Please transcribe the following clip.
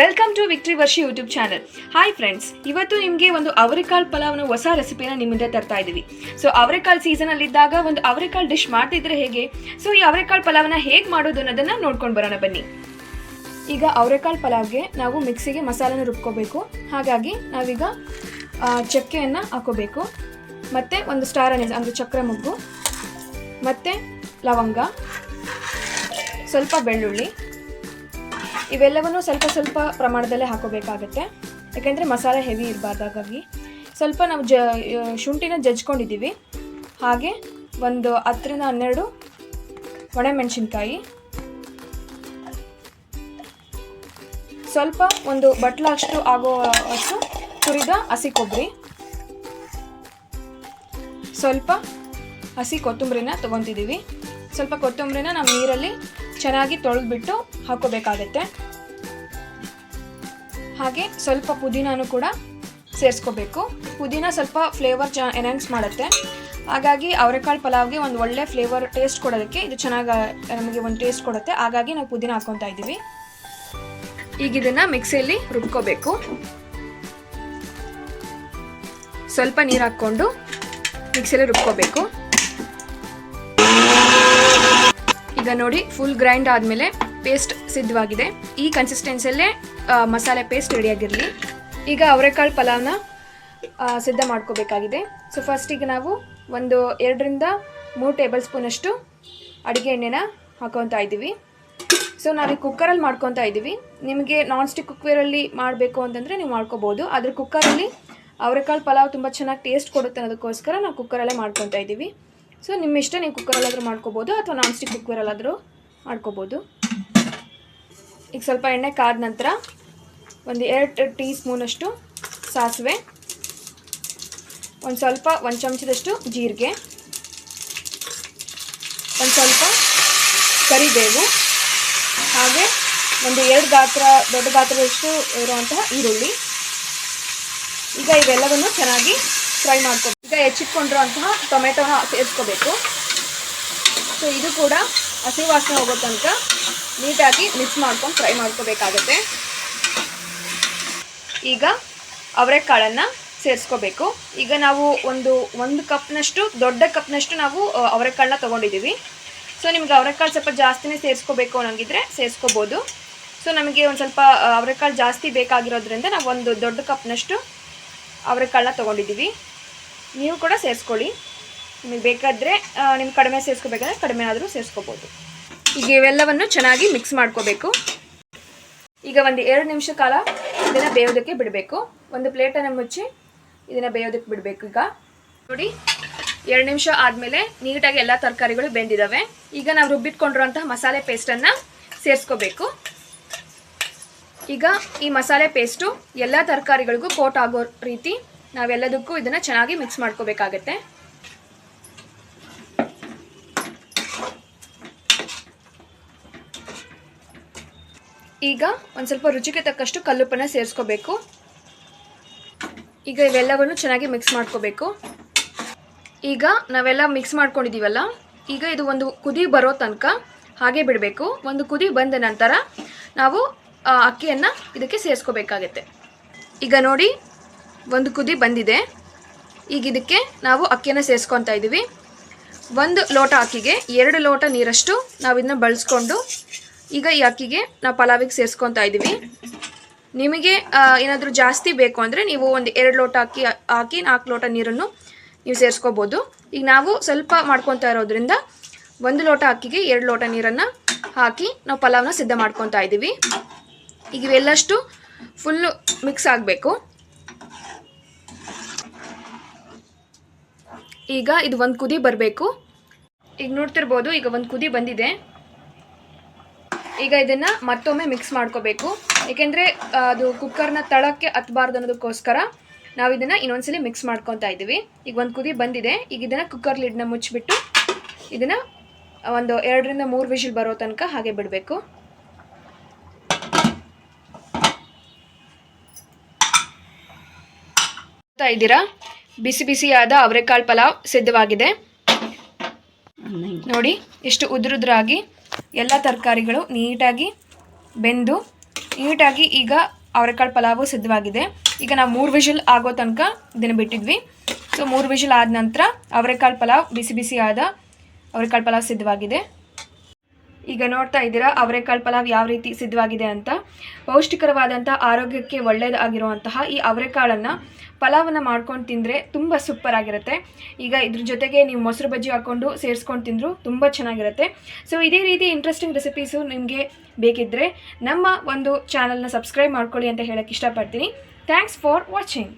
Welcome to victory Varshi YouTube channel. Hi friends, ಇವತ್ತು ನಿಮಗೆ ಒಂದು ಅವರೆಕಾಳು ಪಲಾವ್ನ ಹೊಸ ರೆಸಿಪಿನ ನಿಮ್ಮಿಂದ ತರ್ತಾ ಇದ್ದೀವಿ. ಸೊ ಅವರೆಕಾಳು ಸೀಸನಲ್ಲಿದ್ದಾಗ ಒಂದು ಅವರೆಕಾಳು ಡಿಶ್ ಮಾಡ್ತಿದ್ರೆ ಹೇಗೆ, ಸೊ ಈ ಅವರೆಕಾಳು ಪಲಾವ್ನ ಹೇಗೆ ಮಾಡೋದು ಅನ್ನೋದನ್ನು ನೋಡ್ಕೊಂಡು ಬರೋಣ ಬನ್ನಿ. ಈಗ ಅವರೆಕಾಳು ಪಲಾವ್ಗೆ ನಾವು ಮಿಕ್ಸಿಗೆ ಮಸಾಲೆನ ರುಬ್ಕೋಬೇಕು. ಹಾಗಾಗಿ ನಾವೀಗ ಚಕ್ಕೆಯನ್ನು ಹಾಕೋಬೇಕು, ಮತ್ತು ಒಂದು ಸ್ಟಾರ್ ಅನೀಸ್ ಅಂದರೆ ಚಕ್ರ ಮೊಗ್ಗು, ಮತ್ತು ಲವಂಗ, ಸ್ವಲ್ಪ ಬೆಳ್ಳುಳ್ಳಿ, ಇವೆಲ್ಲವನ್ನು ಸ್ವಲ್ಪ ಸ್ವಲ್ಪ ಪ್ರಮಾಣದಲ್ಲೇ ಹಾಕೋಬೇಕಾಗತ್ತೆ. ಯಾಕೆಂದರೆ ಮಸಾಲೆ ಹೆವಿ ಇರಬಾರ್ದು. ಹಾಗಾಗಿ ಸ್ವಲ್ಪ ನಾವು ಶುಂಠಿನ ಜಜ್ಕೊಂಡಿದ್ದೀವಿ. ಹಾಗೆ ಒಂದು 10-12 ಒಣಮೆಣಸಿನ್ಕಾಯಿ, ಸ್ವಲ್ಪ ಒಂದು ಬಟ್ಲಷ್ಟು ಆಗೋವಷ್ಟು ತುರಿದ ಹಸಿ ಕೊಬ್ಬರಿ, ಸ್ವಲ್ಪ ಹಸಿ ಕೊತ್ತಂಬರಿನ ತೊಗೊತಿದ್ದೀವಿ. ಸ್ವಲ್ಪ ಕೊತ್ತಂಬರಿನ ನಾವು ನೀರಲ್ಲಿ ಚೆನ್ನಾಗಿ ತೊಳೆದ್ಬಿಟ್ಟು ಹಾಕೋಬೇಕಾಗತ್ತೆ. ಹಾಗೆ ಸ್ವಲ್ಪ ಪುದೀನೂ ಕೂಡ ಸೇರಿಸ್ಕೋಬೇಕು. ಪುದೀನ ಸ್ವಲ್ಪ ಫ್ಲೇವರ್ ಎನ್ಹಾನ್ಸ್ ಮಾಡುತ್ತೆ. ಹಾಗಾಗಿ ಅವರೆಕಾಳು ಪಲಾವ್ಗೆ ಒಂದು ಒಳ್ಳೆ ಫ್ಲೇವರ್ ಟೇಸ್ಟ್ ಕೊಡೋದಕ್ಕೆ ಇದು ಚೆನ್ನಾಗಿ ನಮಗೆ ಒಂದು ಟೇಸ್ಟ್ ಕೊಡುತ್ತೆ. ಹಾಗಾಗಿ ನಾವು ಪುದೀನ ಹಾಕ್ಕೊತಾ ಇದ್ದೀವಿ. ಈಗ ಇದನ್ನು ಮಿಕ್ಸಿಯಲ್ಲಿ ರುಬ್ಕೋಬೇಕು. ಸ್ವಲ್ಪ ನೀರು ಹಾಕ್ಕೊಂಡು ಮಿಕ್ಸಿಯಲ್ಲಿ ರುಬ್ಕೋಬೇಕು. ಈಗ ನೋಡಿ, ಫುಲ್ ಗ್ರೈಂಡ್ ಆದಮೇಲೆ ಪೇಸ್ಟ್ ಸಿದ್ಧವಾಗಿದೆ. ಈ ಕನ್ಸಿಸ್ಟೆನ್ಸಿಯಲ್ಲೇ ಮಸಾಲೆ ಪೇಸ್ಟ್ ರೆಡಿಯಾಗಿರಲಿ. ಈಗ ಅವರೆಕಾಳು ಪಲಾವ್ನ ಸಿದ್ಧ ಮಾಡ್ಕೋಬೇಕಾಗಿದೆ. ಸೊ ಫಸ್ಟಿಗೆ ನಾವು ಒಂದು 2-3 ಟೇಬಲ್ ಸ್ಪೂನಷ್ಟು ಅಡುಗೆ ಎಣ್ಣೆನ ಹಾಕೊತಾ ಇದ್ದೀವಿ. ಸೊ ನಾವು ಕುಕ್ಕರಲ್ಲಿ ಮಾಡ್ಕೊತಾ ಇದ್ದೀವಿ. ನಿಮಗೆ ನಾನ್ ಸ್ಟಿಕ್ ಕುಕ್ಕರಲ್ಲಿ ಮಾಡಬೇಕು ಅಂತಂದರೆ ನೀವು ಮಾಡ್ಕೋಬೋದು. ಆದರೆ ಕುಕ್ಕರಲ್ಲಿ ಅವರೆಕಾಳು ಪಲಾವ್ ತುಂಬ ಚೆನ್ನಾಗಿ ಟೇಸ್ಟ್ ಕೊಡುತ್ತೆ ಅನ್ನೋದಕ್ಕೋಸ್ಕರ ನಾವು ಕುಕ್ಕರಲ್ಲೇ ಮಾಡ್ಕೊತಾ ಇದ್ದೀವಿ. ಸೊ ನಿಮ್ಮ ಇಷ್ಟ, ನೀವು ಕುಕ್ಕರಲ್ಲಾದರೂ ಮಾಡ್ಕೋಬೋದು ಅಥವಾ ನಾನ್ ಸ್ಟಿಕ್ ಕುಕ್ಕರಲ್ಲಾದರೂ ಮಾಡ್ಕೋಬೋದು. ಈಗ ಸ್ವಲ್ಪ ಎಣ್ಣೆ ಕಾದ ನಂತರ ಒಂದು 2 ಟೀ ಸ್ಪೂನಷ್ಟು ಸಾಸಿವೆ, ಒಂದು ಚಮಚದಷ್ಟು ಜೀರಿಗೆ, ಒಂದು ಸ್ವಲ್ಪ ಕರಿಬೇವು, ಹಾಗೆ ಒಂದು 2 ದೊಡ್ಡ ಗಾತ್ರದಷ್ಟು ಇರುವಂತಹ ಈರುಳ್ಳಿ. ಈಗ ಇವೆಲ್ಲವನ್ನು ಚೆನ್ನಾಗಿ ಫ್ರೈ ಮಾಡ್ಕೋಬೇಕು. ಈಗ ಹೆಚ್ಚಿಟ್ಕೊಂಡಿರುವಂತಹ ಟೊಮೆಟೊನ ಸೇರಿಸ್ಕೋಬೇಕು. ಸೊ ಇದು ಕೂಡ ಹಸಿ ವಾಸನೆ ಹೋಗೋ ತನಕ ನೀಟಾಗಿ ಮಿಕ್ಸ್ ಮಾಡ್ಕೊಂಡು ಫ್ರೈ ಮಾಡ್ಕೋಬೇಕಾಗತ್ತೆ. ಈಗ ಅವರೆಕಾಳನ್ನು ಸೇರಿಸ್ಕೋಬೇಕು. ಈಗ ನಾವು ಒಂದು ಕಪ್ನಷ್ಟು, ದೊಡ್ಡ ಕಪ್ನಷ್ಟು ನಾವು ಅವರೆಕಾಳನ್ನ ತೊಗೊಂಡಿದ್ದೀವಿ. ಸೊ ನಿಮ್ಗೆ ಅವರೆಕಾಳು ಸ್ವಲ್ಪ ಜಾಸ್ತಿನೇ ಸೇರಿಸ್ಕೋಬೇಕು ಅನ್ನೋಂಗಿದ್ರೆ ಸೇರಿಸ್ಕೋಬೋದು. ಸೊ ನಮಗೆ ಒಂದು ಸ್ವಲ್ಪ ಅವರೆಕಾಳು ಜಾಸ್ತಿ ಬೇಕಾಗಿರೋದ್ರಿಂದ ನಾವು ಒಂದು ದೊಡ್ಡ ಕಪ್ನಷ್ಟು ಅವರೆಕಾಳನ್ನ ತೊಗೊಂಡಿದ್ದೀವಿ. ನೀವು ಕೂಡ ಸೇರಿಸ್ಕೊಳ್ಳಿ. ನಿಮಗೆ ಬೇಕಾದರೆ ನಿಮ್ಗೆ ಕಡಿಮೆ ಸೇರಿಸ್ಕೋಬೇಕಾದ್ರೆ ಕಡಿಮೆ ಆದರೂ ಸೇರಿಸ್ಕೋಬೋದು. ಈಗ ಇವೆಲ್ಲವನ್ನು ಚೆನ್ನಾಗಿ ಮಿಕ್ಸ್ ಮಾಡ್ಕೋಬೇಕು. ಈಗ ಒಂದು 2 ನಿಮಿಷ ಕಾಲ ಇದನ್ನು ಬೇಯೋದಕ್ಕೆ ಬಿಡಬೇಕು. ಒಂದು ಪ್ಲೇಟನ್ನು ಮುಚ್ಚಿ ಇದನ್ನು ಬೇಯೋದಕ್ಕೆ ಬಿಡಬೇಕು. ಈಗ ನೋಡಿ, 2 ನಿಮಿಷ ಆದಮೇಲೆ ನೀಟಾಗಿ ಎಲ್ಲ ತರಕಾರಿಗಳು ಬೆಂದಿದ್ದಾವೆ. ಈಗ ನಾವು ರುಬ್ಬಿಟ್ಕೊಂಡಿರೋಂತಹ ಮಸಾಲೆ ಪೇಸ್ಟನ್ನು ಸೇರಿಸ್ಕೋಬೇಕು. ಈಗ ಈ ಮಸಾಲೆ ಪೇಸ್ಟು ಎಲ್ಲ ತರಕಾರಿಗಳಿಗೂ ಕೋಟ್ ಆಗೋ ರೀತಿ ನಾವೆಲ್ಲದಕ್ಕೂ ಇದನ್ನು ಚೆನ್ನಾಗಿ ಮಿಕ್ಸ್ ಮಾಡ್ಕೋಬೇಕಾಗತ್ತೆ. ಈಗ ಒಂದು ಸ್ವಲ್ಪ ರುಚಿಗೆ ತಕ್ಕಷ್ಟು ಕಲ್ಲುಪ್ಪನ್ನು ಸೇರಿಸ್ಕೋಬೇಕು. ಈಗ ಇವೆಲ್ಲವನ್ನು ಚೆನ್ನಾಗಿ ಮಿಕ್ಸ್ ಮಾಡ್ಕೋಬೇಕು. ಈಗ ನಾವೆಲ್ಲ ಮಿಕ್ಸ್ ಮಾಡ್ಕೊಂಡಿದ್ದೀವಲ್ಲ, ಈಗ ಇದು ಒಂದು ಕುದಿ ಬರೋ ತನಕ ಹಾಗೆ ಬಿಡಬೇಕು. ಒಂದು ಕುದಿ ಬಂದ ನಂತರ ನಾವು ಅಕ್ಕಿಯನ್ನು ಇದಕ್ಕೆ ಸೇರಿಸ್ಕೋಬೇಕಾಗತ್ತೆ. ಈಗ ನೋಡಿ, ಒಂದು ಕುದಿ ಬಂದಿದೆ. ಈಗ ಇದಕ್ಕೆ ನಾವು ಅಕ್ಕಿಯನ್ನು ಸೇರಿಸ್ಕೊತಾ ಇದ್ದೀವಿ. 1 ಲೋಟ ಅಕ್ಕಿಗೆ 2 ಲೋಟ ನೀರಷ್ಟು ನಾವು ಇದನ್ನ ಬಳಸ್ಕೊಂಡು ಈಗ ಈ ಅಕ್ಕಿಗೆ ನಾವು ಪಲಾವಿಗೆ ಸೇರಿಸ್ಕೊತಾ ಇದ್ದೀವಿ. ನಿಮಗೆ ಏನಾದರೂ ಜಾಸ್ತಿ ಬೇಕು ಅಂದರೆ ನೀವು ಒಂದು 2 ಲೋಟ ಅಕ್ಕಿ ಹಾಕಿ 4 ಲೋಟ ನೀರನ್ನು ನೀವು ಸೇರಿಸ್ಕೋಬೋದು. ಈಗ ನಾವು ಸ್ವಲ್ಪ ಮಾಡ್ಕೊತಾ ಇರೋದ್ರಿಂದ 1 ಲೋಟ ಅಕ್ಕಿಗೆ 2 ಲೋಟ ನೀರನ್ನು ಹಾಕಿ ನಾವು ಪಲಾವ್ನ ಸಿದ್ಧ ಮಾಡ್ಕೊತಾ ಇದ್ದೀವಿ. ಈಗ ಇವೆಲ್ಲಷ್ಟು ಫುಲ್ಲು ಮಿಕ್ಸ್ ಆಗಬೇಕು. ಈಗ ಇದು ಒಂದು ಕುದಿ ಬರಬೇಕು. ಈಗ ನೋಡ್ತಿರ್ಬೋದು, ಈಗ ಒಂದು ಕುದಿ ಬಂದಿದೆ. ಈಗ ಇದನ್ನು ಮತ್ತೊಮ್ಮೆ ಮಿಕ್ಸ್ ಮಾಡ್ಕೋಬೇಕು. ಏಕೆಂದರೆ ಅದು ಕುಕ್ಕರ್ನ ತಳಕ್ಕೆ ಹತ್ತಬಾರ್ದು ಅನ್ನೋದಕ್ಕೋಸ್ಕರ ನಾವು ಇದನ್ನು ಇನ್ನೊಂದ್ಸಲಿ ಮಿಕ್ಸ್ ಮಾಡ್ಕೊತಾ ಇದ್ದೀವಿ. ಈಗ ಒಂದು ಕುದಿ ಬಂದಿದೆ. ಈಗ ಇದನ್ನು ಕುಕ್ಕರ್ ಲಿಡ್ನ ಮುಚ್ಚಿಬಿಟ್ಟು ಇದನ್ನು ಒಂದು 2-3 ವಿಷಲ್ ಬರೋ ತನಕ ಹಾಗೆ ಬಿಡಬೇಕು. ಇದ್ದೀರಾ, ಬಿಸಿ ಬಿಸಿಯಾದ ಅವರೆಕಾಳು ಪಲಾವ್ ಸಿದ್ಧವಾಗಿದೆ. ನೋಡಿ ಎಷ್ಟು ಉದುರುದ್ರಾಗಿ ಎಲ್ಲ ತರಕಾರಿಗಳು ನೀಟಾಗಿ ಬೆಂದು ನೀಟಾಗಿ ಈಗ ಅವರೆಕಾಳು ಪಲಾವು ಸಿದ್ಧವಾಗಿದೆ. ಈಗ ನಾವು 3 ವಿಷಲ್ ಆಗೋ ತನಕ ಇದನ್ನು ಬಿಟ್ಟಿದ್ವಿ. ಸೊ 3 ವಿಷಲ್ ಆದ ನಂತರ ಅವರೆಕಾಳು ಪಲಾವ್ ಬಿಸಿ ಬಿಸಿ ಆದ ಅವರೆಕಾಳು ಪಲಾವ್ ಸಿದ್ಧವಾಗಿದೆ. ಈಗ ನೋಡ್ತಾ ಇದ್ದೀರಾ ಅವರೆಕಾಳು ಪಲಾವ್ ಯಾವ ರೀತಿ ಸಿದ್ಧವಾಗಿದೆ ಅಂತ. ಪೌಷ್ಟಿಕರವಾದಂಥ ಆರೋಗ್ಯಕ್ಕೆ ಒಳ್ಳೆಯದಾಗಿರುವಂತಹ ಈ ಅವರೆಕಾಳನ್ನು ಪಲಾವನ್ನು ಮಾಡ್ಕೊಂಡು ತಿಂದರೆ ತುಂಬ ಸೂಪರ್ ಆಗಿರುತ್ತೆ. ಈಗ ಇದ್ರ ಜೊತೆಗೆ ನೀವು ಮೊಸರು ಬಜ್ಜಿ ಹಾಕ್ಕೊಂಡು ಸೇರಿಸ್ಕೊಂಡು ತಿಂದರೂ ತುಂಬ ಚೆನ್ನಾಗಿರುತ್ತೆ. ಸೊ ಇದೇ ರೀತಿ ಇಂಟ್ರೆಸ್ಟಿಂಗ್ ರೆಸಿಪೀಸು ನಿಮಗೆ ಬೇಕಿದ್ದರೆ ನಮ್ಮ ಒಂದು ಚಾನಲ್ನ ಸಬ್ಸ್ಕ್ರೈಬ್ ಮಾಡ್ಕೊಳ್ಳಿ ಅಂತ ಹೇಳೋಕ್ಕೆ ಇಷ್ಟಪಡ್ತೀನಿ. Thanks for watching.